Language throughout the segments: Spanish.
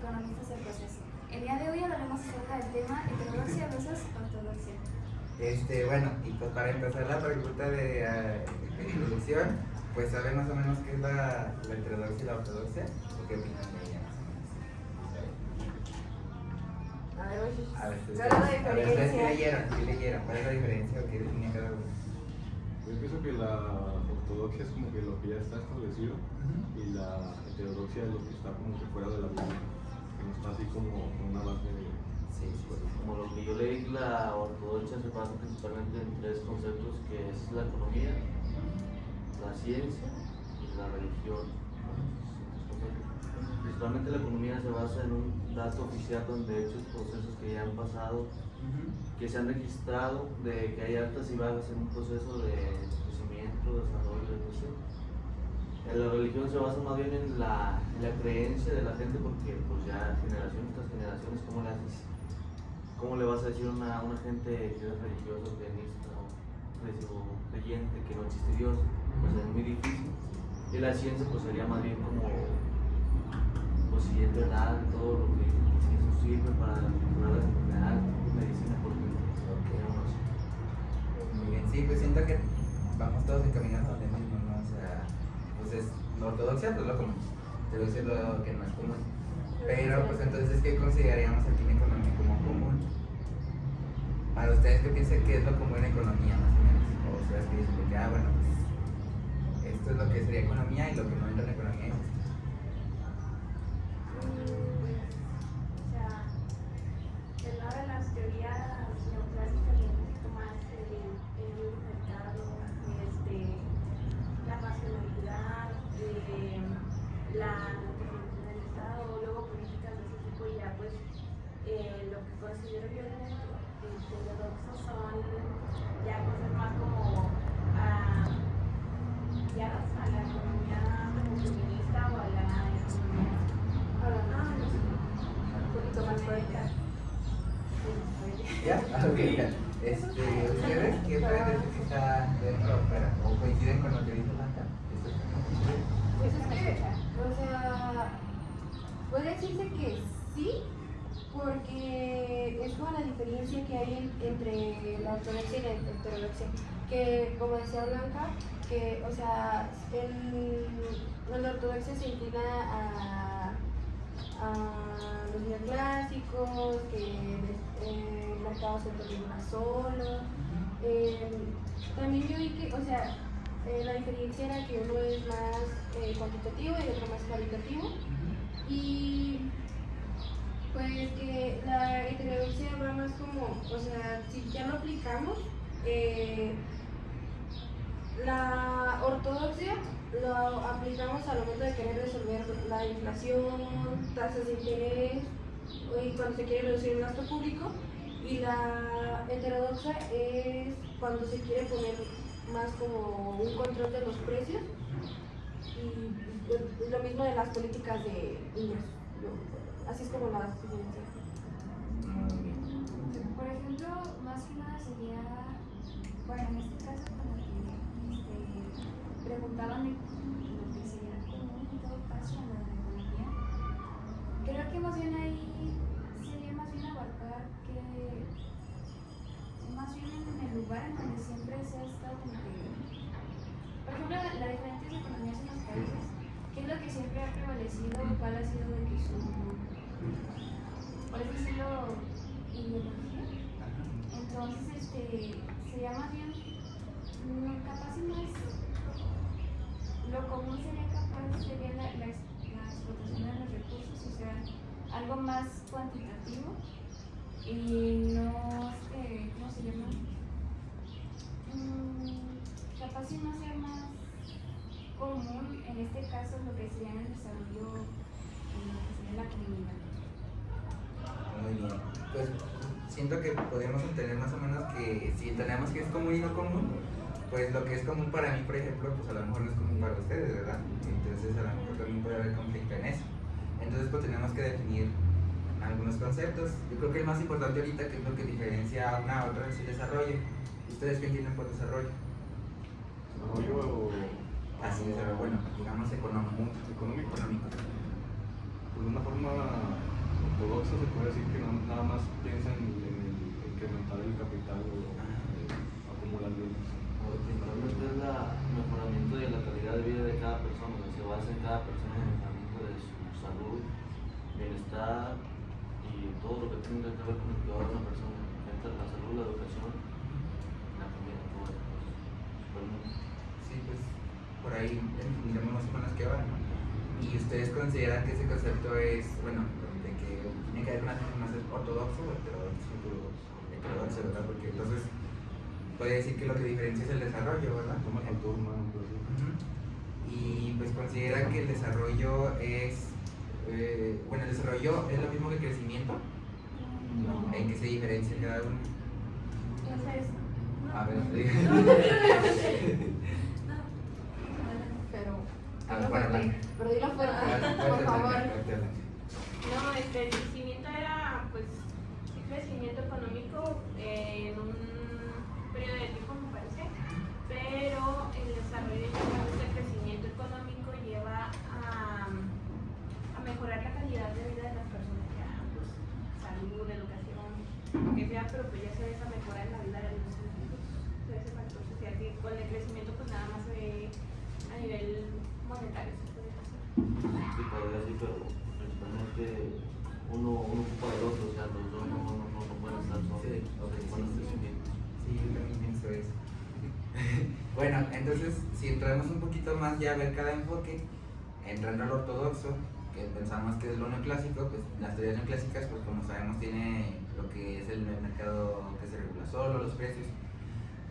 economistas del proceso. El día de hoy hablaremos acerca del tema heterodoxia versus ortodoxia. Bueno, y pues para empezar la pregunta de introducción, pues ¿saben más o menos qué es la heterodoxia y la ortodoxia? ¿O qué opinan de ella más o menos? ¿Cuál es la diferencia? ¿Qué leyeron? ¿Cuál es la diferencia o qué define cada uno? Yo pienso que la ortodoxia es como que lo que ya está establecido y la heterodoxia es lo que está como que fuera de la Biblia, que no está así como con una base de... Sí. Como lo que yo leí, la ortodoxia se basa principalmente en tres conceptos, que es la economía, la ciencia y la religión. Principalmente la economía se basa en un dato oficial donde hechos, procesos que ya han pasado, que se han registrado, de que hay altas y bajas en un proceso de crecimiento, desarrollo, etc. La religión se basa más bien en la creencia de la gente, porque pues ya generaciones tras generaciones, ¿cómo le vas a decir a una gente que es religiosa, pianista o creyente que no existe Dios? Pues es muy difícil. Y la ciencia pues sería más bien como, pues si es verdad todo lo que dicen, que si eso sirve para curar las enfermedades, medicina, por ejemplo. No sé. Muy bien, sí, pues siento que vamos todos encaminados a lo mismo, ¿no? O sea, pues es la ortodoxia, pues lo común, heterodoxia es lo que no es común. Pero pues entonces, ¿qué consideraríamos aquí en economía como común? Para ustedes, ¿qué piensan que es lo común en economía, más o menos? O ustedes que dicen que, bueno, pues esto es lo que sería economía y lo que no entra en economía es esto. Del lado de las teorías neoclásicas, un poquito más el libre mercado, la racionalidad, la naturalización del Estado, luego políticas de ese tipo, y ya pues lo que considero yo heterodoxo son ya cosas más como guiadas a la economía como feminista o a la economía un poquito más fuerte. ¿Ya? Ok, ya. ¿Ustedes qué pueden decir que está dentro o fuera? ¿O coinciden con lo que dice Blanca? Pues es que, o sea, puede decirse que sí, porque es como la diferencia que hay entre la ortodoxia y la heterodoxia. Que, como decía Blanca, que, o sea, la ortodoxia se inclina a los neoclásicos, que el mercado se regula solo. También yo vi que, o sea, la diferencia era que uno es más cuantitativo y el otro más cualitativo. Y pues que la heterodoxia va más como, o sea, si ya lo aplicamos, la ortodoxia lo aplicamos al momento de querer resolver la inflación, tasas de interés, y cuando se quiere reducir el gasto público. Y la heterodoxa es cuando se quiere poner más como un control de los precios, y lo mismo de las políticas de ingresos. Así es como las diferencias. Muy bien. Por ejemplo, más que nada sería, bueno, en este caso como que preguntaban de lo que sería común en todo caso en la economía. Creo que más bien ahí sería más bien abarcar que, más bien en el lugar en donde siempre se ha estado como que, por ejemplo, la diferentes economías en los países, ¿qué es lo que siempre ha prevalecido? ¿Cuál ha sido de que su, por decirlo, ideología? Entonces, sería más bien, capaz y más, lo común sería la explotación de los recursos, o sea, algo más cuantitativo y no, ¿cómo se llama? Capaz y no sea más común, en este caso, lo que sería el desarrollo en lo que sería la comunidad. Muy bien. Pues siento que podemos entender más o menos que si entendemos que es común y no común, pues lo que es común para mí, por ejemplo, pues a lo mejor no es común para ustedes, ¿verdad? Entonces a lo mejor también puede haber conflicto en eso. Entonces pues tenemos que definir algunos conceptos. Yo creo que el más importante ahorita, que es lo que diferencia a una a otra, es el desarrollo. ¿Ustedes qué entienden por desarrollo? Desarrollo Así es, bueno, digamos económico. económico. Económico. Pues de una forma ortodoxo se puede decir que nada más piensa en incrementar el capital o acumular bienes. Principalmente es el mejoramiento de la calidad de vida de cada persona, que se basa en cada persona en el mejoramiento de su salud, bienestar y todo lo que tenga que ver con el cuidado de una persona, entre la salud, la educación, la comida, todo eso. Sí, pues por ahí entendemos más o menos qué va, ¿no? ¿Y ustedes consideran que ese concepto es, bueno, de que tiene que haber más ortodoxo o heterodoxo, ¿verdad? Porque entonces puede decir que lo que diferencia es el desarrollo, ¿verdad? Toma el turno, Y pues consideran que el desarrollo es, bueno, el desarrollo es lo mismo que el crecimiento. No. ¿En qué se diferencia cada uno? Entonces, A ver, Pero, bueno, pero dilo fuerte, por favor. No, el crecimiento era, pues, sí, crecimiento económico en un periodo de tiempo, me parece, pero el desarrollo de crecimiento económico lleva a mejorar la calidad de vida de las personas, ya, pues, salud, educación, lo que sea, pero pues ya se ve esa mejora en la vida de los individuos, de ese factor social, que con el crecimiento pues nada más se ve a nivel monetario, se puede hacer. Sí, podría decir, pero principalmente uno ocupa del otro, o sea, los dos no pueden estar solos, Sí, con el crecimiento. Sí, yo también pienso eso. Bueno, entonces, si entramos un poquito más ya a ver cada enfoque, entrando al ortodoxo, que pensamos que es lo neoclásico, pues las teorías neoclásicas, pues como sabemos, tiene lo que es el mercado que se regula solo, los precios.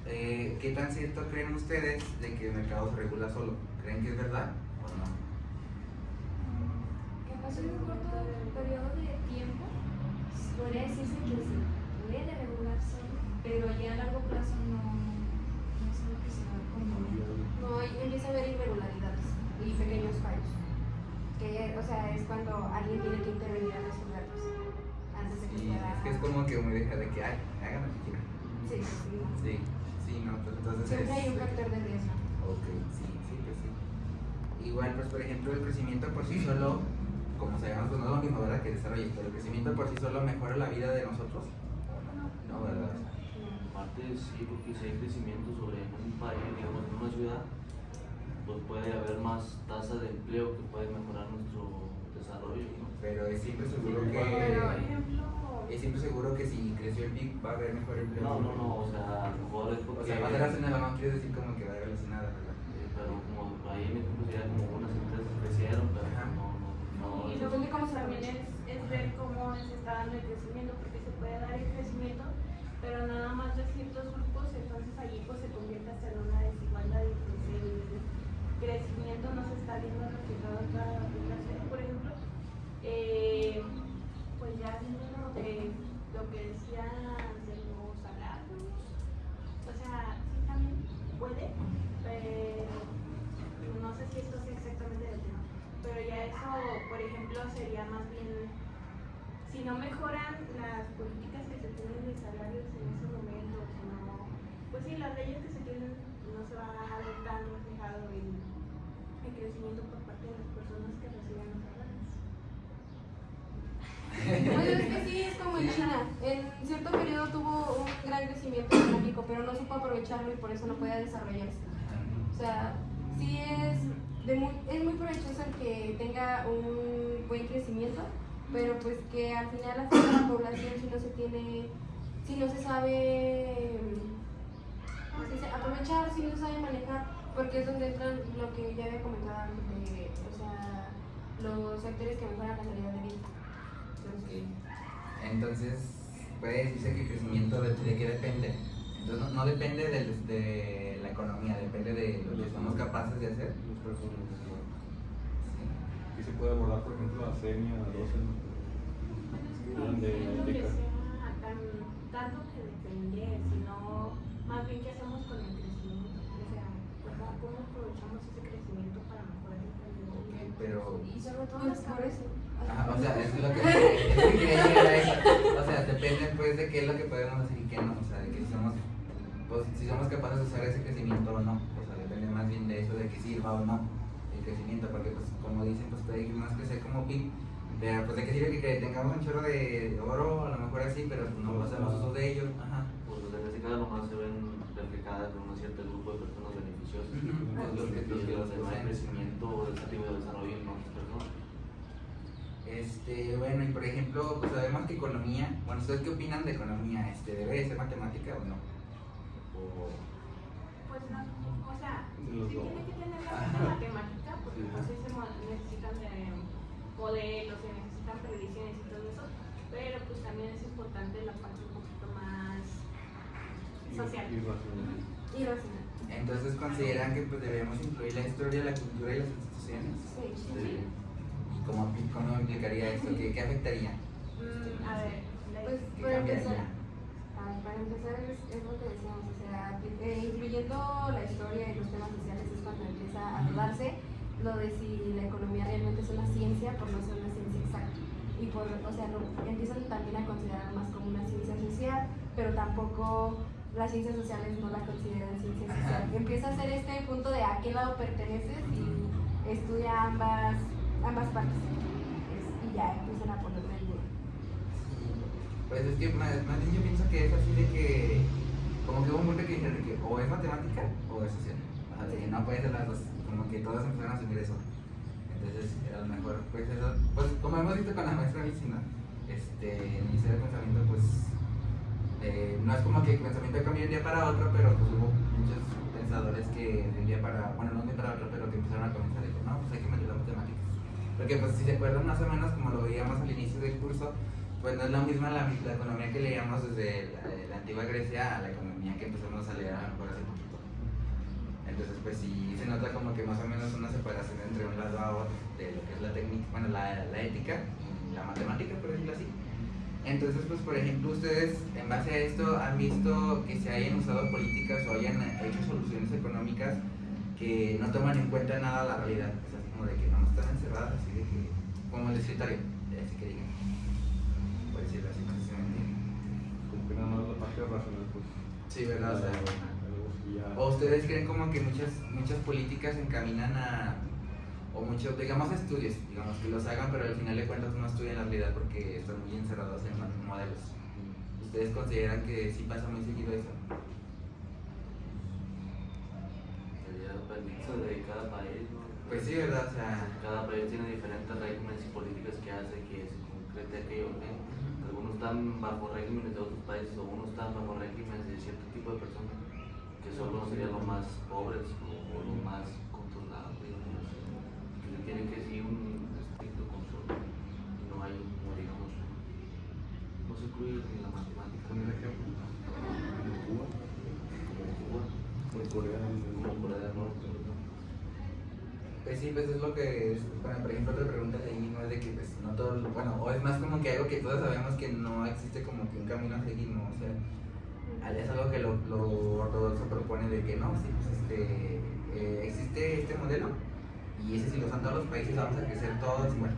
¿Qué tan cierto creen ustedes de que el mercado se regula solo? ¿Creen que es verdad o no? que pasó en un corto periodo de tiempo, podría decirse que se puede regular solo, pero ya a largo plazo no es algo que se va a conmover. No, ahí empieza a haber irregularidades y pequeños fallos. Que, o sea, es cuando alguien tiene que intervenir a resolverlos antes de que Sí, pueda. es que es como que me deja de que, ay, hagan lo que quieran. Sí. Sí, no, pues entonces Siempre es... hay un factor de riesgo. Ok, sí, pues sí. Igual, pues por ejemplo, el crecimiento por sí solo, como sabemos, pues no es lo mismo, ¿verdad? Que el desarrollo, pero el crecimiento por sí solo mejora la vida de nosotros. No, ¿verdad? Aparte, sí, porque si hay crecimiento sobre un país, digamos, en una ciudad, pues puede haber más tasa de empleo que puede mejorar nuestro desarrollo, ¿no? Pero es siempre seguro Por que... ejemplo, Es siempre seguro que si creció el PIB va a haber mejor empleo. No, o sea, a lo mejor es porque... O sea, va a ser relacionada, no quiere decir como que va a haber relacionada, ¿verdad? pero como ahí en México sería como unas empresas crecieron, pero Ajá. y Eso luego depende cómo se también aproveche. es ver cómo se está dando el crecimiento, porque se puede dar el crecimiento, pero nada más de ciertos grupos, entonces allí pues se convierte hasta en una desigualdad y pues el crecimiento no se está viendo reflejado en toda la población. Por ejemplo, pues ya viendo lo que decía de los salarios, o sea, sí también puede, pero no sé si esto sea exactamente del tema, pero ya eso, por ejemplo, sería más bien, si no mejoran las políticas que se tienen de salarios en ese momento, si no, pues sí, las leyes que se tienen, no se va a ver tan reflejado el crecimiento por parte de las personas que reciben los salarios. Pues es que sí, es como en China. En cierto periodo tuvo un gran crecimiento económico, pero no supo aprovecharlo y por eso no podía desarrollarse. O sea, sí es muy provechoso el que tenga un buen crecimiento, pero pues que al final afecta a la población si no se sabe, ¿cómo se dice? Aprovechar, si no se sabe manejar, porque es donde entran lo que ya había comentado antes, o sea, los factores que mejoran la calidad de vida. Entonces, puede decirse que el crecimiento de qué depende. Entonces, no depende de la economía, depende de lo que somos capaces de hacer. Las personas, y se puede abordar, por ejemplo, a CENIA, a 12, Bueno, es que no siento que sea tanto que depender, sino más bien qué hacemos con el crecimiento, o sea, cómo aprovechamos ese crecimiento para mejorar el crecimiento. Ok, pero... Y sobre todo Pues las por eso. Ajá, o sea, es lo que quería llegar a eso. O sea, depende pues de qué es lo que podemos hacer y qué no. O sea, de que si somos capaces de usar ese crecimiento o no. O sea, depende más bien de eso, de que sirva o no el crecimiento. Porque pues como dicen, pues puede más crecer como PIB, Pero pues de qué sirve que tengamos un chorro de oro, a lo mejor así, pero pues no hacemos uso de ellos. Ajá. Pues en este caso nomás se ven reflejadas en un cierto grupo de personas beneficiosas. Ujú. Los que los demás crecimiento o desarrollo de desarrollo en otras personas. Bueno, y por ejemplo, pues sabemos que economía, bueno, ¿ustedes qué opinan de economía? ¿Debe de ser matemática o no? O... Pues no, o sea, Los sí dos. tiene que tener la parte matemática, porque pues sí necesitan de modelos, se necesitan predicciones y todo eso, pero pues también es importante la parte un poquito más social. Irracional. Y racional. Entonces consideran que pues debemos incluir la historia, la cultura y las instituciones. Sí. ¿Y cómo implicaría esto? ¿Qué afectaría? A ver, Pues ¿Qué para cambiaría? empezar, para empezar es lo que decíamos, o sea, incluyendo la historia y los temas sociales es cuando empieza a dudarse lo de si la economía realmente es una ciencia por no ser una ciencia exacta. Y o sea, empiezan también a considerar más como una ciencia social, pero tampoco las ciencias sociales no la consideran ciencia social. Empieza a ser este punto de a qué lado perteneces y estudia ambas partes. Y ya empiezan a ponerle el duro. Pues es que más bien yo pienso que es así de que, como que hubo un punto que dijeron que o es matemática o es social. O sea, de que no puede ser las dos, como que todos empezaron a asumir eso. Entonces, a lo mejor, pues eso, pues como hemos visto con la maestra Vicina, el inicio del pensamiento, pues no es como que el pensamiento cambió de un día para otro, pero pues hubo muchos pensadores que de un día para, bueno, no de un día para otro, pero que empezaron a comenzar y dijo, no, pues hay que meter las matemáticas. Porque pues si se acuerdan más o menos como lo veíamos al inicio del curso, pues no es la misma la economía que leíamos desde la antigua Grecia a la economía que empezamos a leer a lo mejor hace poquito. Entonces pues sí se nota como que más o menos una separación entre un lado a otro de lo que es la técnica, bueno, la ética y la matemática, por decirlo así. Entonces pues por ejemplo ustedes en base a esto han visto que se hayan usado políticas o hayan hecho soluciones económicas que no toman en cuenta nada la realidad, o sea, como de que no están encerradas, así de que, como el escritorio, así que digan, por decirlo así, no sé si me entienden. Como que nada más la parte racional, pues. Sí, ¿verdad? O sea, algo que ya. ¿o ustedes creen como que muchas políticas encaminan a, o muchos, digamos, estudios, digamos, que los hagan, pero al final de cuentas no estudian la realidad porque están muy encerrados en modelos? ¿Ustedes consideran que sí pasa muy seguido eso? Sería dependiendo de cada país, ¿no? Pues sí, ¿verdad? O sea, Cada país tiene diferentes regímenes y políticas que hace que se concrete aquello. Algunos están bajo regímenes de otros países o unos están bajo regímenes de cierto tipo de personas que solo serían los más pobres o los más controlados, digamos, que se tienen que seguir un estricto control y no hay, como digamos, no se incluye ni la matemática. Con el ejemplo. Como Cuba. Como Cuba, Por Corea del Sur. como Corea del Norte, ¿no? pues sí, pues es lo que es, bueno, por ejemplo, otra pregunta de ahí no es de que, pues, no todo, bueno, o es más como que algo que todos sabemos que no existe como que un camino a seguir, ¿no? O sea, es algo que lo ortodoxo propone de que no, sí, pues, existe este modelo y ese si lo usan todos los países vamos a crecer todos igual.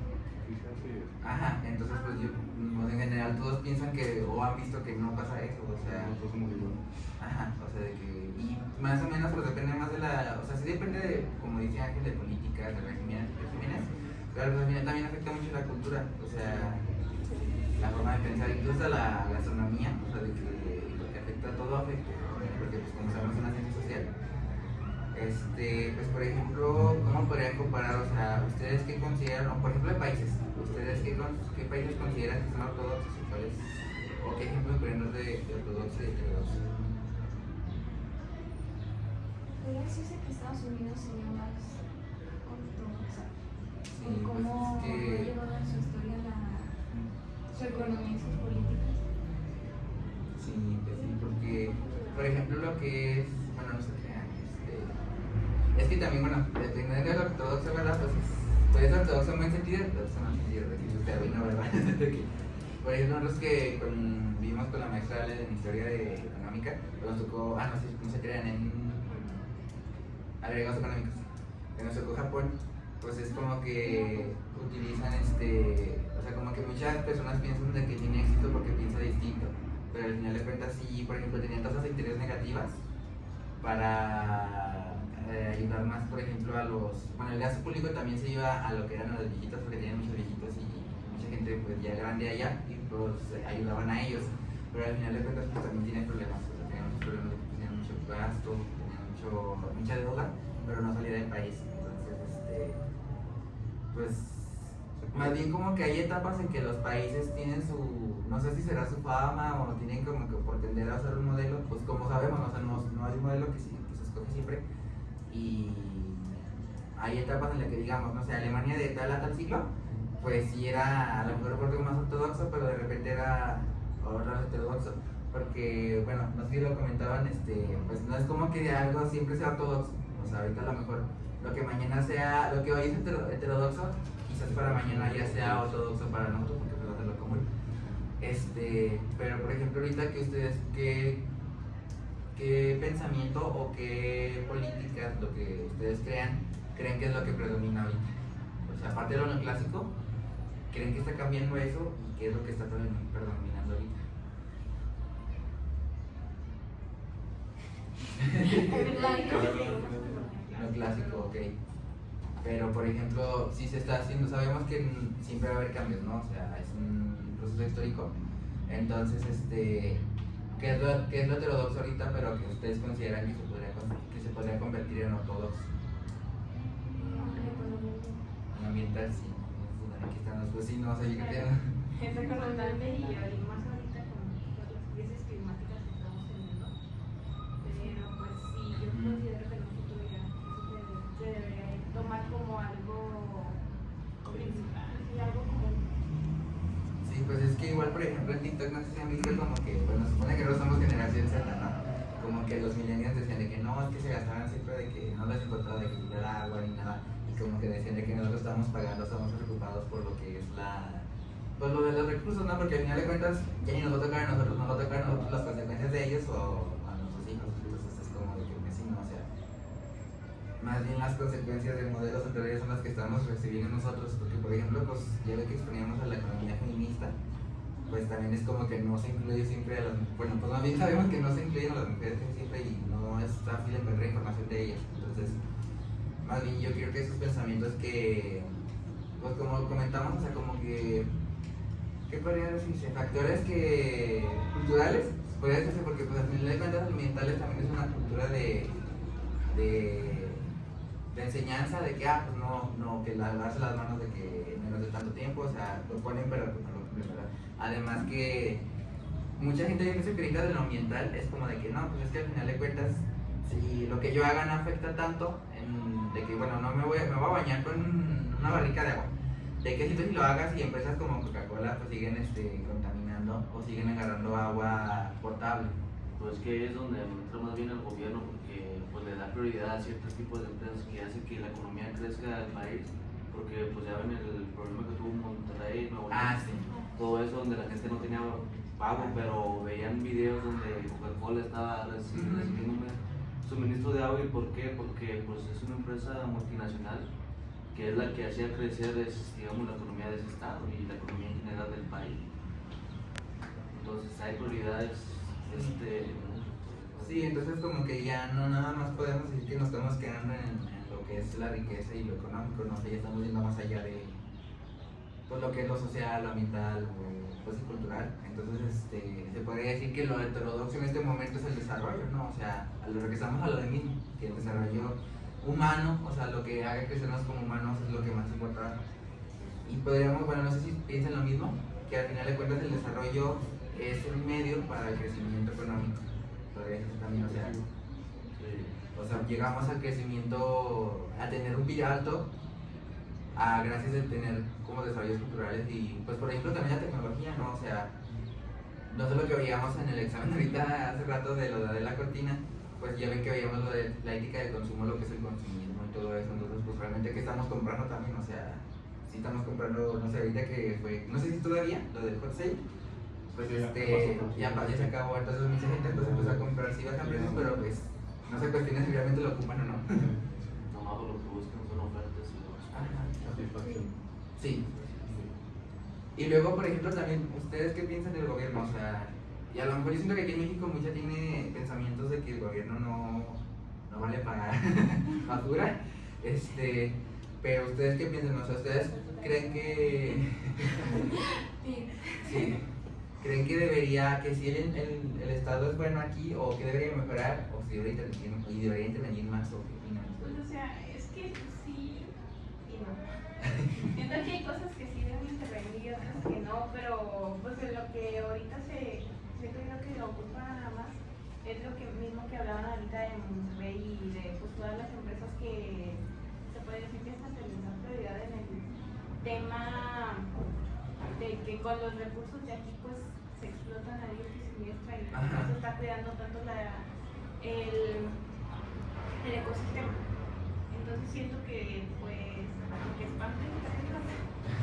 Sí, se hace eso. Ajá, entonces pues yo, pues, en general todos piensan que, o han visto que no pasa eso, o sea, Nosotros somos iguales. ajá, o sea, de que, y más o menos pues depende más de la, o sea, sí depende de, como dice Ángel, de política, de regímenes, pero pues, al final también afecta mucho la cultura, o sea, la forma de pensar, incluso la gastronomía, o sea, de que porque afecta, todo afecta, porque pues como sabemos es una ciencia social. Pues por ejemplo, ¿cómo podrían comparar, o sea, ustedes qué consideran, o por ejemplo de países, ustedes qué países consideran que son ortodoxos y cuáles, o qué ejemplos podrían dar de ortodoxo y heterodoxo? Podría decirse que Estados Unidos sería más ortodoxa. Sí, Por cómo pues es que... ha llevado en su historia su economía y sus políticas. Sí, pues sí, porque, por ejemplo, lo que es, bueno, no sé qué, es que también, bueno, dependiendo del ortodoxo, ¿verdad? Pues es ortodoxo en buen sentido, ortodoxo en mal sentido, de que usted vino, ¿verdad? De que, por ejemplo, nosotros que vimos con la maestra en historia económica, pues nos tocó, no se crean, en agregados económicos, que nos tocó Japón, pues es como que utilizan o sea, como que muchas personas piensan de que tiene éxito porque piensa distinto, pero al final de cuentas sí, por ejemplo, tenían tasas de interés negativas para ayudar más, por ejemplo, a los, bueno, el gasto público también se iba a lo que eran los viejitos porque tenían muchos viejitos y gente pues ya grande allá y pues ayudaban a ellos, pero al final de cuentas pues también tienen problemas, o sea, tenían muchos problemas de que tenían mucho gasto, tenían mucha deuda, pero no salía del país. Entonces pues más bien como que hay etapas en que los países tienen su, no sé si será su fama o tienen como que por tender a ser un modelo, pues como sabemos, o sea, no hay un modelo que se escoge siempre, y hay etapas en las que digamos, no sé, Alemania de tal a tal siglo, pues sí era a lo mejor un poco más ortodoxo, pero de repente era ahora heterodoxo, porque bueno, no sé si lo comentaban, pues no es como que algo siempre sea ortodoxo, o sea, ahorita a lo mejor lo que mañana sea, lo que hoy es heterodoxo, quizás para mañana ya sea ortodoxo para nosotros, porque es de lo común. Pero por ejemplo ahorita que ustedes, ¿qué pensamiento o qué políticas, lo que ustedes creen que es lo que predomina ahorita? O sea, aparte de lo neoclásico, ¿creen que está cambiando eso y qué es lo que está predominando ahorita? Neoclásico, ok. Pero por ejemplo, si se está haciendo, sabemos que siempre va a haber cambios, ¿no? O sea, es un proceso histórico. Entonces, ¿qué es lo heterodoxo ahorita, pero que ustedes consideran que se podría convertir en ortodoxo? En ambiental, sí. Aquí están los vecinos, ahí que tienen. Es recomendable y más ahorita con las crisis climáticas que estamos teniendo. Pero pues sí, yo considero que en un futuro ya eso se debería tomar como algo principal, y algo común. Sí, pues es que igual, por ejemplo, en TikTok no sé si han visto como que, bueno, se supone que no somos generación Z, ¿no? Como que los millennials decían de que no, es que se gastaban siempre de que no les importaba de que tuviera agua ni nada, y como que decían de que nosotros estamos pagando, estamos preocupados por lo que es pues lo de los recursos, ¿no? Porque al final de cuentas ya ni nos va a tocar a nosotros, nos va a tocar a nosotros las consecuencias de ellos o a nuestros hijos, entonces es como de que pues sí, ¿no? O sea, más bien las consecuencias de modelos anteriores son las que estamos recibiendo nosotros, porque por ejemplo, pues ya ve que exponíamos a la economía feminista, pues también es como que no se incluye siempre a las mujeres, bueno, pues más bien sabemos que no se incluyen a las mujeres siempre y no es fácil encontrar información de ellas, entonces más bien yo creo que esos pensamientos que, pues como comentamos, o sea, como que, ¿qué podría decirse? Factores culturales, podría decirse, porque pues al final de cuentas ambientales también es una cultura de enseñanza de que, pues no, que lavarse las manos de que menos de tanto tiempo, o sea, lo ponen pero no lo cumplen, ¿verdad? Además que mucha gente yo pienso que ahorita de lo ambiental es como de que no, pues es que al final de cuentas, si lo que yo haga no afecta tanto, de que bueno, me voy a bañar con una barrica de agua, de que si lo hagas y empresas como Coca-Cola pues siguen contaminando o siguen agarrando agua potable. Pues que es donde entra más bien el gobierno, porque pues le da prioridad a ciertos tipos de empresas que hacen que la economía crezca al país, porque pues ya ven el problema que tuvo Monterrey, Nuevo León, Sí. todo eso donde la gente no tenía pago, pero veían videos donde Coca-Cola estaba recibiendo un suministro de agua. ¿Y por qué? Porque pues es una empresa multinacional que es la que hacía crecer, digamos, la economía de ese estado y la economía en general del país. Entonces hay prioridades. Sí, entonces como que ya no nada más podemos decir que nos estamos quedando en lo que es la riqueza y lo económico, no, ya estamos yendo más allá de pues lo que es lo social, lo ambiental, pues y cultural. Entonces se podría decir que lo heterodoxo en este momento es el desarrollo, ¿no? O sea, a lo regresamos a lo de mismo, que el desarrollo humano, o sea, lo que haga crecernos como humanos es lo que más importa. Y podríamos, bueno, no sé si piensan lo mismo, que al final de cuentas el desarrollo es un medio para el crecimiento económico. Podría ser también, o sea, llegamos al crecimiento, a tener un PIB alto, gracias a tener como desarrollos culturales y, pues, por ejemplo, también la tecnología, ¿no? O sea, no sé lo que veíamos en el examen ahorita hace rato de lo de la cortina, pues ya ven que veíamos lo de la ética del consumo, lo que es el consumismo y todo eso, entonces, pues, realmente, ¿qué estamos comprando también? O sea, si estamos comprando, no sé, ahorita que fue, no sé si todavía, lo del hot sale, pues ya se acabó, entonces mucha gente pues empezó a comprar, sí bajan precios, pero pues no se cuestiona si realmente lo ocupan o no. Nomás lo que buscan son ofertas y Satisfacción. Sí. Y luego, por ejemplo, también, ¿ustedes qué piensan del gobierno? O sea, y a lo mejor yo siento que aquí en México mucha tiene pensamientos de que el gobierno no vale pagar factura, Pero ustedes qué piensan, o sea, ustedes creen que sí, creen que debería, que si el Estado es bueno aquí o que debería mejorar o si debería intervenir más o qué opinan Pues, ustedes? o sea, es que sí y no. Siento que hay cosas que sí deben intervenir y otras que no, pero pues en lo que ahorita siento yo que lo ocupa nada más es lo que mismo que hablaban ahorita de Monterrey y de pues todas las empresas que se puede decir que están teniendo prioridad en el tema de que con los recursos de aquí pues se explotan a diestra y siniestra y no se está cuidando tanto el ecosistema. Entonces siento que pues que es parte de la cosa.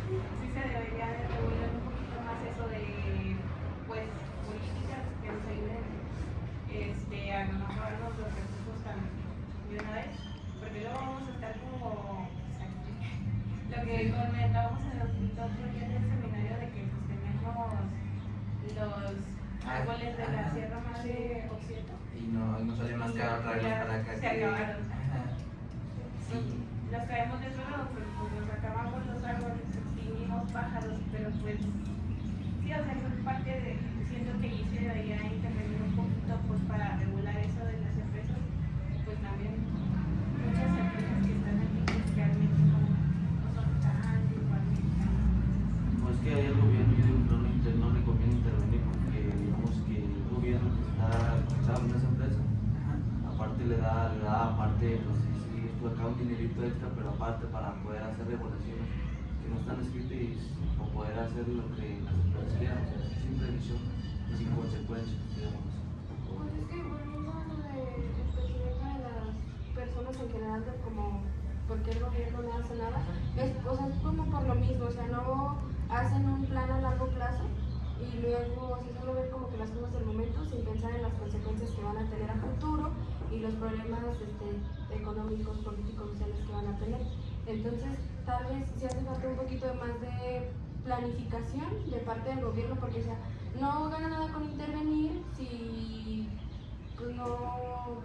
Sí se debería de regular un poquito más eso de pues políticas que nos ayuden a no acabarnos los recursos tan de una vez, porque luego vamos a estar como lo que comentábamos en los otros días del seminario de que pues tenemos los árboles de la Sierra Madre Occidental. Y no sale más caro traerlos para acá. Se acabaron. Ajá. Sí. Los traemos de otro lado, pero pues nos acabamos los árboles, extinguimos pájaros, pero pues sí, o sea, eso es parte de, siento que ahí se debería intervenir un poquito pues para regular eso de las empresas, pues también muchas empresas que están aquí que realmente no son tan igualmente. Pues que ahí el gobierno, yo digo que no le conviene intervenir porque digamos que el gobierno que está conectado en esa empresa, aparte le da aparte, no sé si esto acá un dinerito extra, pero aparte para poder hacer regulaciones que no están escritas o poder hacer lo que las empresas quieran, o sea, sin previsión y sin consecuencias, digamos. Pues es que volviendo a lo del presidente de las personas en general, de como por qué el gobierno no hace nada, o sea, es como por lo mismo, o sea, no hacen un plan a largo plazo y luego o sea, solo ven como que las cosas del momento sin pensar en las consecuencias que van a tener a futuro y los problemas económicos, políticos, sociales que van a tener. Entonces, tal vez sí hace falta un poquito más de planificación de parte del gobierno, porque o sea, no gana nada con intervenir si pues, no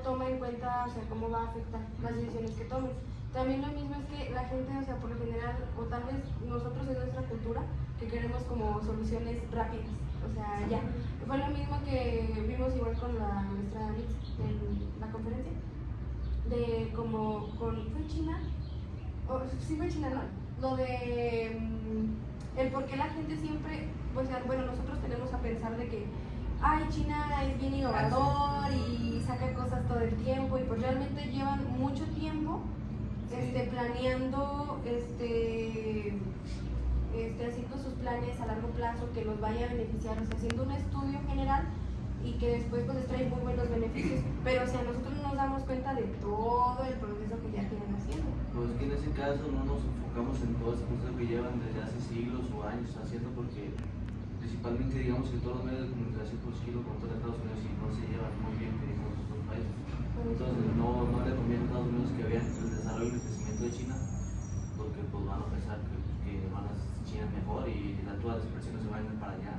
toma en cuenta o sea, cómo va a afectar las decisiones que tomen. También lo mismo es que la gente, o sea, por lo general, o tal vez nosotros en nuestra cultura, que queremos como soluciones rápidas, o sea, ya. Fue lo mismo que vimos igual con la maestra Mitz en la conferencia, de como ¿fue China? Sí fue China, ¿no? Lo de el por qué la gente siempre, o sea, bueno, nosotros tenemos a pensar de que ay, China es bien innovador y saca cosas todo el tiempo y pues realmente llevan mucho tiempo planeando, haciendo sus planes a largo plazo que los vaya a beneficiar, o sea, haciendo un estudio general y que después pues les trae muy buenos beneficios, pero o sea, nosotros no nos damos cuenta de todo el proceso que ya tienen haciendo. Pues que en ese caso no nos enfocamos en todo ese proceso que llevan desde hace siglos o años haciendo, porque principalmente digamos que todos los medios de comunicación pues aquí lo controla Estados Unidos y no se llevan muy bien que digamos los dos países. Entonces no le conviene a Estados Unidos que vean el desarrollo y el crecimiento de China, porque pues van a pensar que China es mejor y todas las inversiones se van a ir para allá.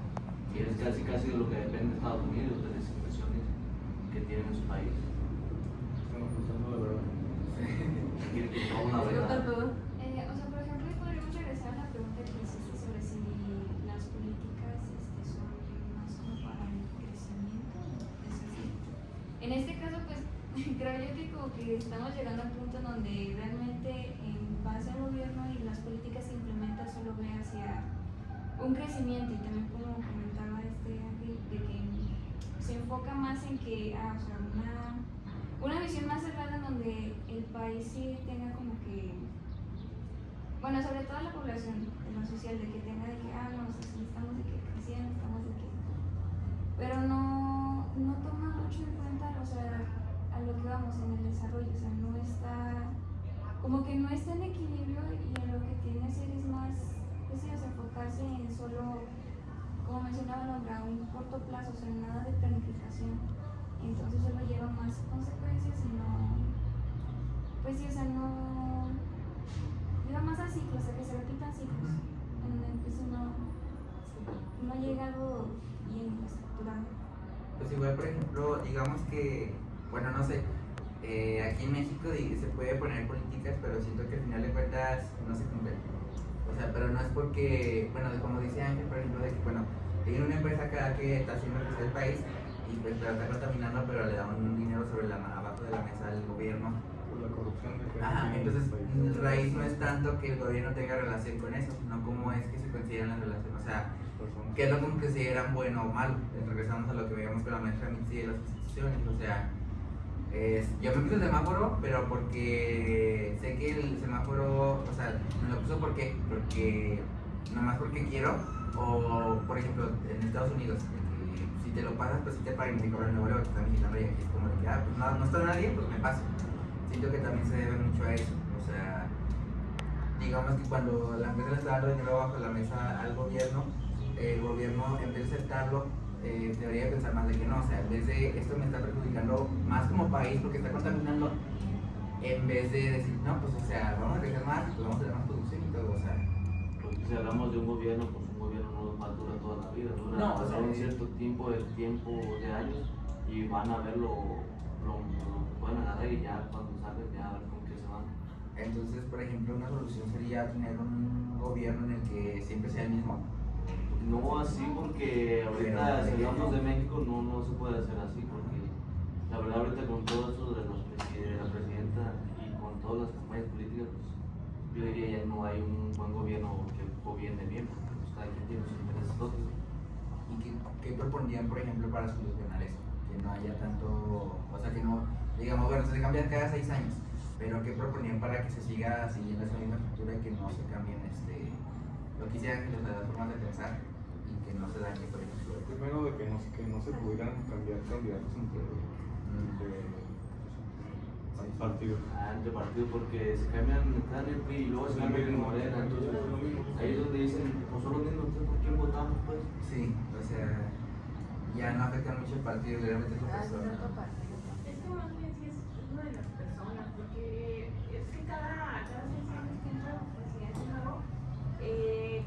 Y es casi de lo que depende de Estados Unidos, de las inversiones que tienen en su país. Estamos pensando la verdad. Quieren que no una O sea, verdad. todo. O sea, por ejemplo, podríamos regresar a la pregunta que hiciste sobre si las políticas son más como para el crecimiento. Es así. En este caso, pues, creo yo que como que estamos llegando al punto en donde realmente en base al gobierno y las políticas que implementa solo ve hacia un crecimiento y también como comentaba Ángel, de que se enfoca más en que, o sea, una visión más cerrada en donde el país sí tenga como que, bueno, sobre todo la población, de lo social, de que tenga de que, no, o sea, sí estamos de que creciendo, estamos de que, pero no toma mucho en cuenta, o sea, a lo que vamos en el desarrollo, o sea, no está, como que no está en equilibrio y en lo que tiene que hacer es más, pues sí, o sea, enfocarse en solo, como mencionaba Londra, a un corto plazo, o sea, nada de planificación. Entonces solo lleva más consecuencias y no, pues sí, o sea, no, lleva más a ciclos, a que se repitan ciclos, en el que eso no llega algo bien estructurado. Pues igual, por ejemplo, digamos que, bueno, no sé, aquí en México se puede poner políticas, pero siento que al final de cuentas no se cumplen. O sea, pero no es porque, bueno, como dice Ángel, por ejemplo, de que, bueno, tiene una empresa acá que está haciendo crecer el país y pues pero está contaminando, pero le dan un dinero abajo de la mesa al gobierno. Por la corrupción que Ajá, tiene entonces el país. la raíz no es tanto que el gobierno tenga relación con eso, sino cómo es que se consideran las relaciones, o sea, Personas. qué es lo que consideran bueno o malo. Regresamos a lo que veíamos con la maestra Mitzi de las instituciones, o sea, yo me puse el semáforo, pero porque sé que el semáforo, o sea, me lo puso porque nomás porque quiero, o por ejemplo en Estados Unidos, si te lo pasas, pues si te pagan y te cobran luego que te están visitando y aquí es como de que, pues no está nadie, pues me paso. Siento que también se debe mucho a eso, o sea, digamos que cuando la empresa le está dando dinero bajo la mesa al gobierno, el gobierno en vez de aceptarlo, debería pensar más de que no, o sea, en vez de esto me está perjudicando más como país porque está contaminando, en vez de decir, no, pues o sea, vamos a crecer más, pues vamos a tener más producción y todo, o sea. Porque si hablamos de un gobierno, pues un gobierno no va a durar toda la vida, dura No, o sea, un cierto tiempo de años y van a ver lo que pueden agarrar y ya cuando salgan ya a ver con qué se van. Entonces, por ejemplo, una solución sería tener un gobierno en el que siempre sea el mismo. No así porque ahorita si hablamos de México no se puede hacer así porque la verdad ahorita con todo eso de la presidenta y con todas las campañas políticas pues yo diría ya no hay un buen gobierno que gobierne bien porque pues, cada quien tiene sus intereses propios. ¿Y qué propondrían, por ejemplo, para solucionar eso? Que no haya tanto, o sea, que no, digamos, bueno, se cambian cada 6 años, pero ¿qué proponían para que se siga siguiendo esa misma estructura y que no se cambien lo que hicieran que las formas de pensar y que no se dañe, por ejemplo? Primero de que no se pudieran cambiar candidatos entre partidos. Entre partidos porque se cambian están el PRI y luego se cambian en Morena, entonces ahí es donde dicen, pues son los mismos, entonces ¿por quién votamos pues? Sí, o sea, ya no afecta mucho el partido, realmente es la persona. Es que más bien sí es uno de las personas, porque es que cada 6 años que entra un presidente nuevo,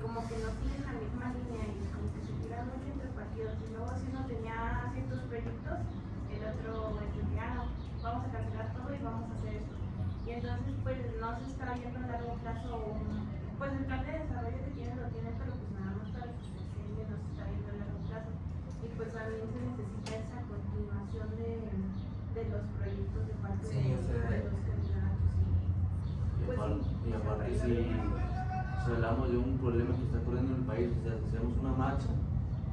como que no siguen la misma línea y como que se tiran mucho entre partidos. Y luego si uno tenía ciertos proyectos, el otro decía, no, vamos a cancelar todo y vamos a hacer esto. Y entonces pues no se está viendo a largo plazo, pues el plan de desarrollo que tienen lo tienen, pero pues nada más para su sexenio no se está viendo a largo plazo. Y pues también se necesita esa continuación de los proyectos de parte Sí, o sea, de los candidatos. Pues, Y aparte si hablamos de un problema que está ocurriendo en el país, o sea, si hacemos una marcha,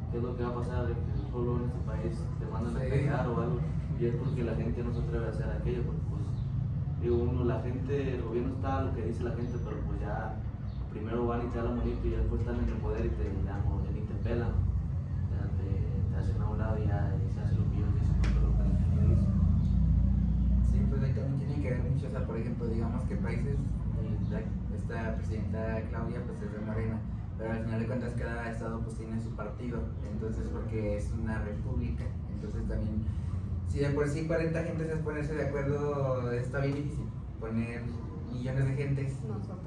¿qué es lo que va a pasar? De que solo en este país te mandan a pegar o algo, y es porque la gente no se atreve a hacer aquello, porque pues, digo uno, la gente, el gobierno está lo que dice la gente, pero pues ya primero van y te hablan bonito y después están en el poder y te ni te pelan, ya te hacen a un lado y ya se hacen lo que ellos dicen, no lo que la gente dice. Sí, pues ahí también tiene que ver mucho, o sea, por ejemplo, digamos que países, esta presidenta Claudia pues es de Morena, pero al final de cuentas cada estado pues tiene su partido, entonces porque es una república, entonces también, si de por sí 40 gentes es ponerse de acuerdo, está bien difícil, poner millones de gentes. Nosotros.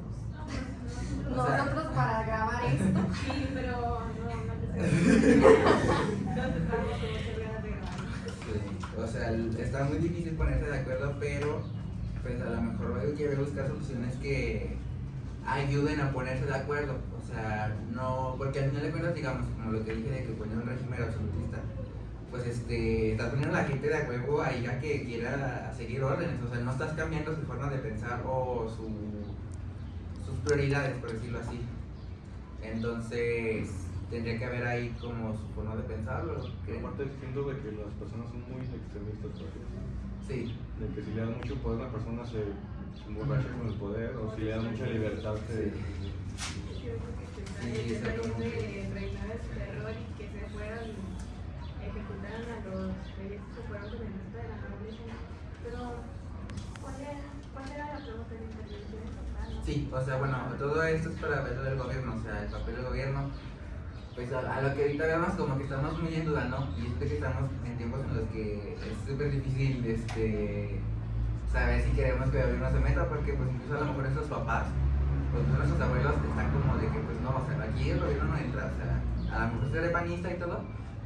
O sea, Nosotros para grabar esto. Sí, pero no te sé. Entonces vamos a muchas ganas de grabar. Sí, o sea, está muy difícil ponerse de acuerdo, pero pues a lo mejor hay que buscar soluciones que ayuden a ponerse de acuerdo, o sea, no, porque al final de cuentas, digamos, como lo que dije de que poner un régimen absolutista, pues estás poniendo a la gente de acuerdo ahí a que quiera seguir órdenes, o sea, no estás cambiando su forma de pensar o sus prioridades, por decirlo así. Entonces, tendría que haber ahí como su forma de pensarlo. Aparte siento de que las personas son muy extremistas todavía. Sí. De que si le dan mucho poder a una persona se emborracha con el poder, o si le dan mucha libertad se... Yo creo que se está de reinar el terror y que se fueran ejecutaran a los proyectos que fueron con el resto de la nobleza. Pero, ¿cuál era la pregunta de intervención total? Sí, o sea, bueno, todo esto es para ver lo del gobierno, o sea, el papel del gobierno. Pues a lo que ahorita vemos como que estamos muy en duda, ¿no? Y es que estamos en tiempos en los que es súper difícil saber si queremos que el gobierno se meta, porque pues incluso a lo mejor nuestros papás, pues nuestros abuelos están como de que pues no, o sea, aquí el gobierno no entra, o sea, a lo mejor seré panista y todo,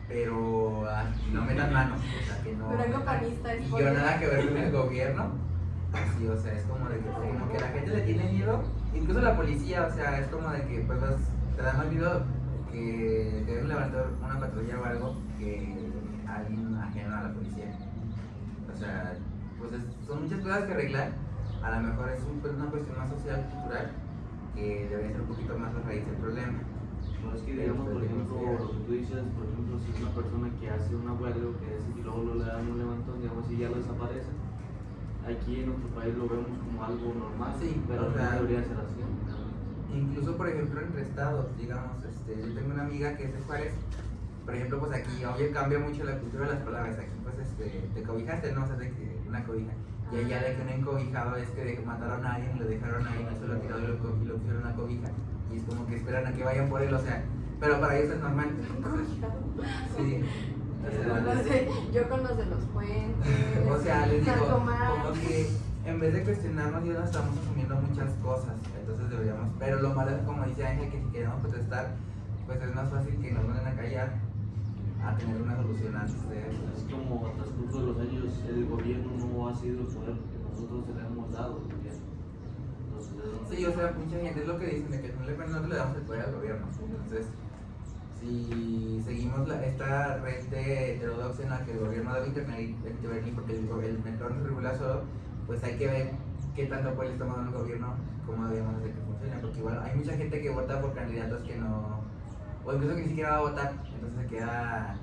pero no metan manos, o sea, que no. Durango panista es Y por yo eso. nada que ver con el gobierno, así, o sea, es como de que, como que la gente le tiene miedo, incluso la policía, o sea, es como de que, pues, te da más miedo que te den levantar una patrulla o algo que alguien ajeno a la policía. O sea, pues son muchas cosas que arreglar, a lo mejor es una cuestión más social, cultural, que debería ser un poquito más la raíz del problema. No, es que digamos, por ejemplo, lo que tú dices, por ejemplo, si es una persona que hace una huelga o que hace y luego le dan un levantón, digamos, y ya lo desaparece, aquí en nuestro país lo vemos como algo normal, Sí, pero o sea, no debería ser así. Incluso, por ejemplo, entre estados, digamos, yo tengo una amiga que es de Juárez, por ejemplo, pues aquí, oye, cambia mucho la cultura de las palabras, aquí pues te cobijaste, no, o sea, de que una cobija, y allá de que un encobijado es que mataron a alguien, lo dejaron ahí, no se lo tiraron y lo pusieron una cobija, y es como que esperan a que vayan por él, o sea, pero para ellos es normal. Entonces, sí. Yo con los de los puentes. O sea, les digo, Narcoman. como que en vez de cuestionarnos ya nos estamos asumiendo muchas cosas, entonces deberíamos, pero lo malo es como dice Ángel, que si queremos protestar, pues es más fácil que nos manden a callar a tener una solución antes de eso. Es como a transcurso de los años el gobierno no ha sido el poder que nosotros le hemos dado. Entonces, Sí, o sea, mucha gente es lo que dicen, de que no le damos el poder al gobierno, entonces si seguimos esta red de heterodoxia en la que el gobierno debe intervenir porque el mercado no se regula solo, pues hay que ver qué tanto apoyo está tomando el gobierno, cómo debemos hacer que funcione, porque igual hay mucha gente que vota por candidatos que no, o incluso que ni siquiera va a votar, entonces se queda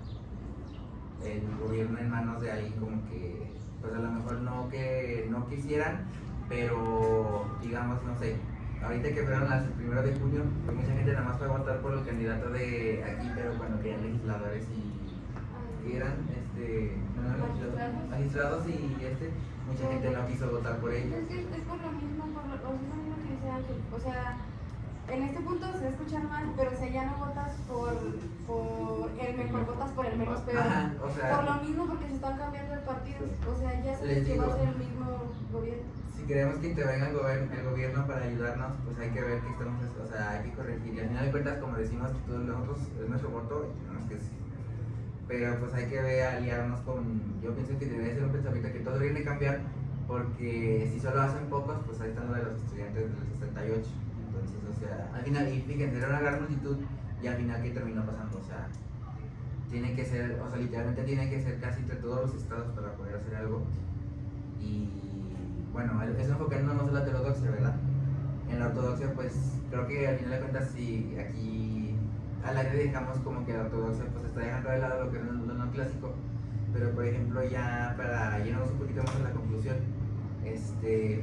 el gobierno en manos de alguien como que, pues a lo mejor no que no quisieran, pero digamos, no sé, ahorita que fueron las 1 de junio, pues mucha gente nada más fue a votar por los candidatos de aquí, pero cuando querían legisladores y que eran magistrados y mucha gente no quiso votar por ellos. Es que es por lo mismo, por lo mismo que dice Ángel. O sea, en este punto se va a escuchar mal, pero o sea, ya no votas por el mejor, votas por el menos peor. Ajá, o sea, Por lo mismo, porque se están cambiando de partidos. O sea, ya Les sabes que va a digo. ser el mismo gobierno. si queremos que intervenga el gobierno para ayudarnos, pues hay que ver que estamos, o sea, hay que corregir. Y al final de cuentas, como decimos, todos nosotros es nuestro voto y tenemos que sí. Pero pues hay que ver, aliarnos con, yo pienso que debería ser un pensamiento que todo debería de cambiar, porque si solo hacen pocos, pues ahí están lo de los estudiantes del 68. Entonces, o sea, al final, y fíjense, era una gran multitud y al final, ¿qué terminó pasando? O sea, tiene que ser, o sea, literalmente tiene que ser casi entre todos los estados para poder hacer algo. Y bueno, eso enfocándonos en la heterodoxia, ¿verdad? En la ortodoxia, pues creo que al final de cuentas, si aquí al aire dejamos como que la ortodoxia pues está dejando de lado lo que es lo no clásico, pero por ejemplo, ya para llenarnos un poquito más en la conclusión,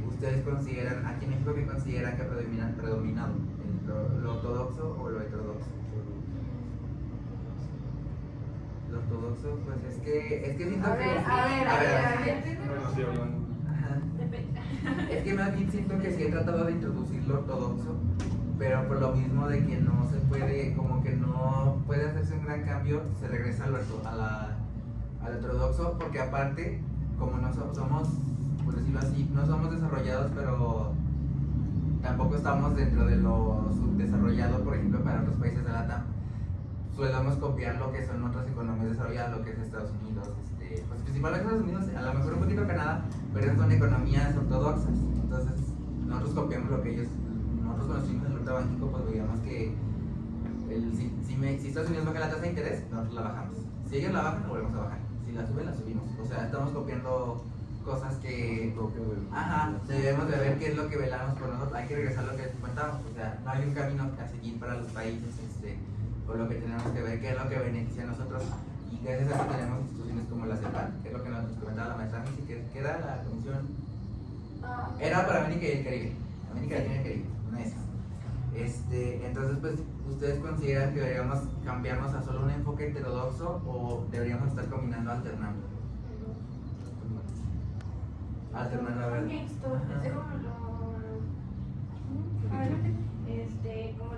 ¿ustedes consideran, aquí en México, qué consideran que ha predominado? ¿Lo ortodoxo o lo heterodoxo? Lo ortodoxo, pues es que siento A que... ver. Bueno, sí, hablando. Ajá. Depende. Es que más bien siento que sí he tratado de introducir lo ortodoxo, pero por lo mismo de que no se puede, como que no puede hacerse un gran cambio, se regresa al ortodoxo, porque aparte, como no somos, por decirlo así, no somos desarrollados, pero tampoco estamos dentro de lo subdesarrollado, por ejemplo, para otros países de LATAM. Solemos copiar lo que son otras economías desarrolladas, lo que es Estados Unidos, pues principalmente Estados Unidos, a lo mejor un poquito Canadá, pero esas son economías ortodoxas. Entonces, nosotros copiamos lo que ellos, nosotros conocimos el ruta Bánjico, pues veíamos que si Estados Unidos baja la tasa de interés, nosotros la bajamos. Si ellos la bajan, la volvemos a bajar. Si la suben, la subimos. O sea, estamos copiando cosas que debemos de ver qué es lo que velamos por nosotros. Hay que regresar a lo que comentamos. O sea, no hay un camino a seguir para los países, por lo que tenemos que ver qué es lo que beneficia a nosotros. Y gracias a eso tenemos instituciones como la CEPAL, que es lo que nos comentaba la maestra Missy, que era la comisión. Era para América y el Caribe. América Latina y el Caribe, una de esas. Entonces, pues, ¿ustedes consideran que deberíamos cambiarnos a solo un enfoque heterodoxo o deberíamos estar combinando, alternando? Alternando, a ver. Mixto, Ajá. es como como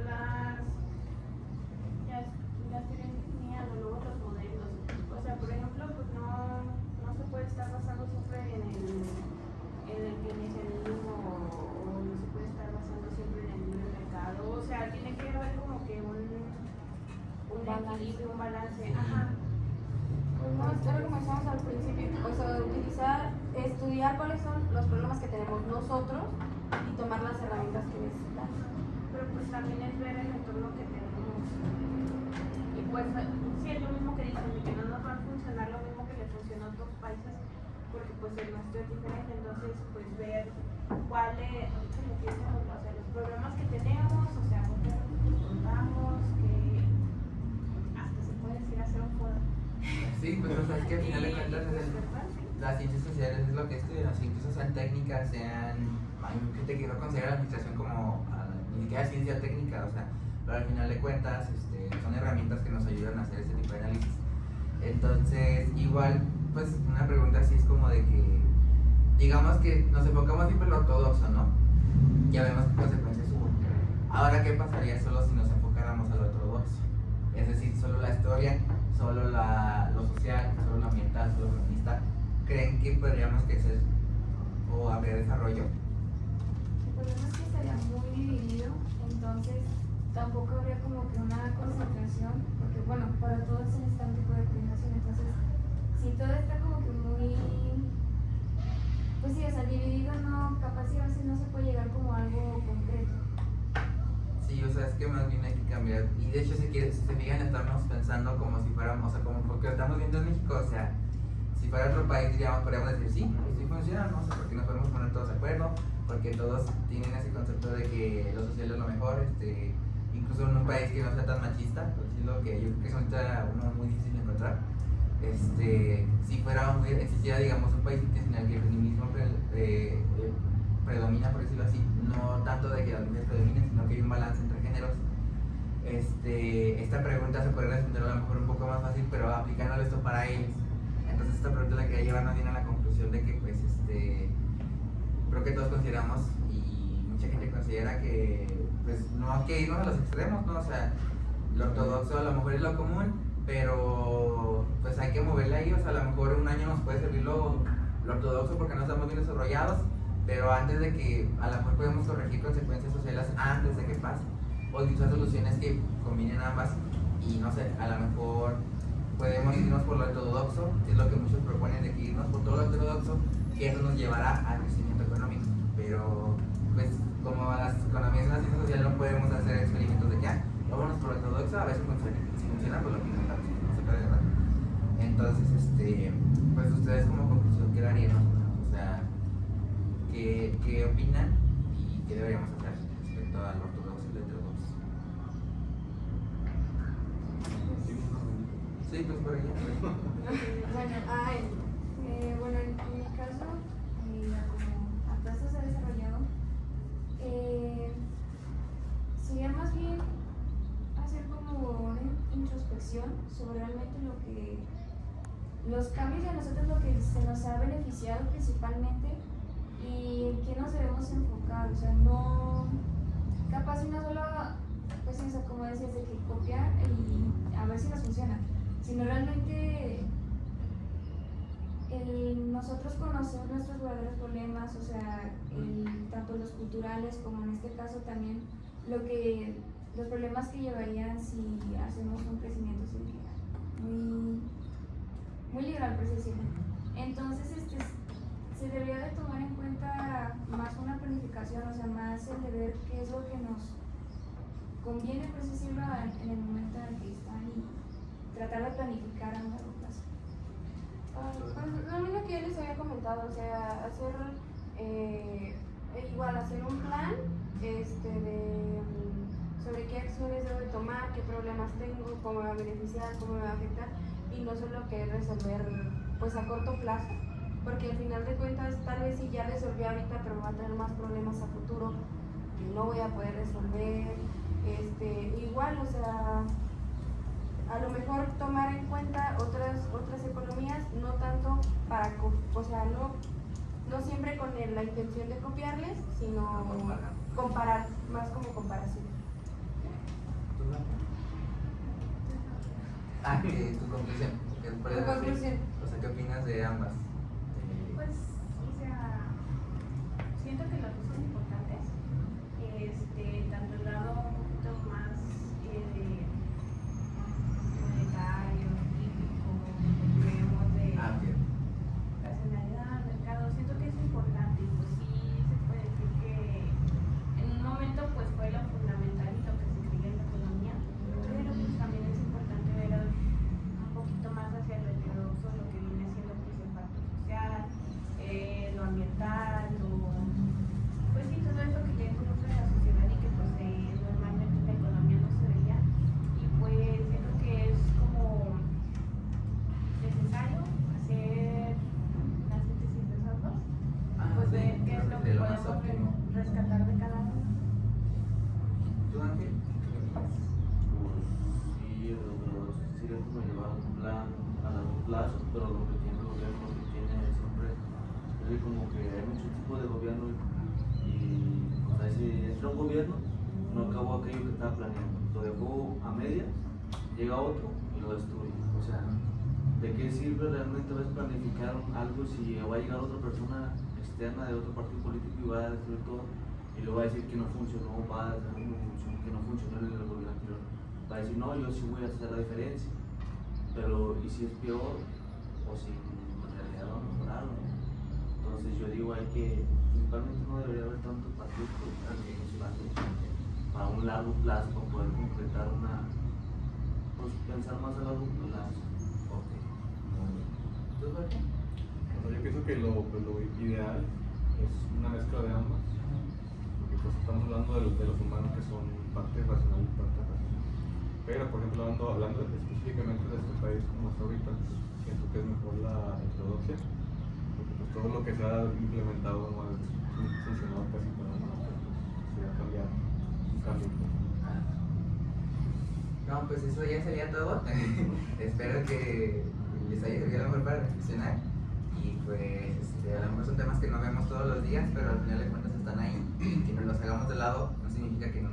las teorías o luego los modelos. O sea, por ejemplo, pues no se puede estar basando siempre en el keynesianismo o no se puede estar basando siempre en el libre mercado. O sea, tiene que haber como que un equilibrio, un balance. Ajá. Pues no, es lo que mencionamos al principio, o sea, estudiar cuáles son los problemas que tenemos nosotros y tomar las herramientas que necesitamos. Pero pues también es ver el entorno que tenemos. Y pues sí es lo mismo que dicen, de que no nos va a funcionar lo mismo que le funciona a otros países, porque pues el nuestro es diferente, entonces pues ver cuáles, o sea, los problemas que tenemos, o sea, por qué nos contamos, que hasta se puede decir hacer un foro. Sí, pues o sea, es que al final de cuentas las ciencias sociales es lo que estudian, así incluso sean técnicas, sean, hay gente que no considera la administración como ni siquiera ciencia técnica, o sea, pero al final de cuentas son herramientas que nos ayudan a hacer ese tipo de análisis. Entonces, igual, pues una pregunta así es como de que, digamos que nos enfocamos siempre en lo ortodoxo, ¿no? Ya vemos qué consecuencias hubo. Ahora, ¿qué pasaría solo si nos enfocáramos a lo ortodoxo? Es decir, solo la historia, solo lo social, solo lo ambiental, solo lo feminista. ¿Creen que podríamos crecer o habría desarrollo? El problema es que estaría muy dividido, entonces tampoco habría como que una concentración, porque bueno, para todos se necesita un tipo de coordinación, entonces si todo está como que muy, pues sí, o sea, dividido no, capaz y a veces no se puede llegar como a algo concreto. Sí, o sea, es que más bien hay que cambiar. Y de hecho, si se fijan, estamos pensando como si fuéramos, o sea, como porque lo estamos viendo en México, o sea, si fuera otro país, podríamos decir, sí, pues sí funciona, ¿no? O sea, porque nos podemos poner todos de acuerdo, porque todos tienen ese concepto de que lo social es lo mejor, incluso en un país que no sea tan machista, por decirlo, que yo creo que es ahorita uno muy difícil de encontrar. Si fuera existiera, digamos, un país en el que el feminismo predomina, por decirlo así, no tanto de que las mujeres predominen, sino que hay un balance entre géneros. Esta pregunta se podría responder a lo mejor un poco más fácil, pero aplicándolo esto para ellos. Entonces esta pregunta la quería llevar más bien a la conclusión de que pues creo que todos consideramos y mucha gente considera que pues no hay que irnos a los extremos, ¿no? O sea, lo ortodoxo a lo mejor es lo común, pero pues hay que moverle ahí, o sea, a lo mejor un año nos puede servir lo ortodoxo porque no estamos bien desarrollados, pero antes de que a lo mejor podemos corregir consecuencias sociales antes de que pase, o utilizar soluciones que combinen ambas y no sé, a lo mejor podemos irnos por lo ortodoxo, que es lo que muchos proponen de que irnos por todo lo ortodoxo, que eso nos llevará al crecimiento económico, pero pues como las economías y las ciencias sociales no podemos hacer experimentos de que vámonos por lo ortodoxo, a veces funciona, si funciona pues lo que intentamos, no se puede verdad. Entonces, pues ustedes como conclusión, ¿qué darían más o menos? O sea, ¿qué opinan y qué deberíamos hacer respecto al ortodoxo y al heterodoxo? Sí, pues por allá. Bueno, en mi caso, como hasta esto se ha desarrollado, sería más bien hacer como una introspección sobre realmente los cambios de nosotros, lo que se nos ha beneficiado principalmente y en qué nos debemos enfocar, o sea, no, capaz una sola, pues eso, como decías, de que copiar y a ver si nos funciona, sino realmente nosotros conocer nuestros verdaderos problemas, o sea, tanto los culturales como en este caso también los problemas que llevarían si hacemos un crecimiento muy liberal, por así decirlo. Entonces, se debería de tomar en cuenta más una planificación, o sea, más el de ver qué es lo que nos conviene, por así decirlo, en el momento en el que están y tratar de planificar a largo plazo. Pues lo mismo que yo les había comentado, o sea, hacer un plan sobre qué acciones debo de tomar, qué problemas tengo, cómo me va a beneficiar, cómo me va a afectar, y no solo que resolver pues a corto plazo, porque al final de cuentas tal vez si ya resolví ahorita, pero va a tener más problemas a futuro que no voy a poder resolver. Igual, o sea, a lo mejor tomar en cuenta otras economías, no tanto para, o sea, no siempre con la intención de copiarles, sino comparar, más como comparación. Tu conclusión. Tu conclusión. O sea, ¿qué opinas de ambas? Pues, o sea, siento que las dos son importantes, tanto el lado un poquito más monetario, típico, plazo, pero lo que tiene el gobierno, lo que tiene siempre es como que hay muchos tipos de gobierno y o sea, si entra un gobierno, no acabó aquello que estaba planeando, lo dejó a medias, llega otro y lo destruye. O sea, ¿de qué sirve realmente vas a planificar algo si va a llegar otra persona externa de otro partido político y va a destruir todo? Y luego va a decir que no funcionó, va a dejar una función que no funcionó en el gobierno anterior. Va a decir, no, yo sí voy a hacer la diferencia. Pero, ¿y si es peor? O si en realidad va a mejorar, ¿no? Entonces yo digo, hay que, principalmente no debería haber tantos partidos políticos para un largo plazo, para poder concretar una, pues pensar más a largo plazo. Ok, muy bien. ¿Tú, Jorge? Bueno, yo pienso que lo ideal es una mezcla de ambas, porque pues estamos hablando de los humanos que son parte racional y parte racional. Pero, por ejemplo, hablando específicamente de este país como hasta ahorita, siento que es mejor la heterodoxia, porque pues todo lo que se ha implementado no ha funcionado casi para nada, pues se ha cambiado, un cambio. No, pues eso ya sería todo. Espero que les haya servido a lo mejor para reflexionar. Y pues a lo mejor son temas que no vemos todos los días, pero al final de cuentas están ahí. Que nos los hagamos de lado no significa que no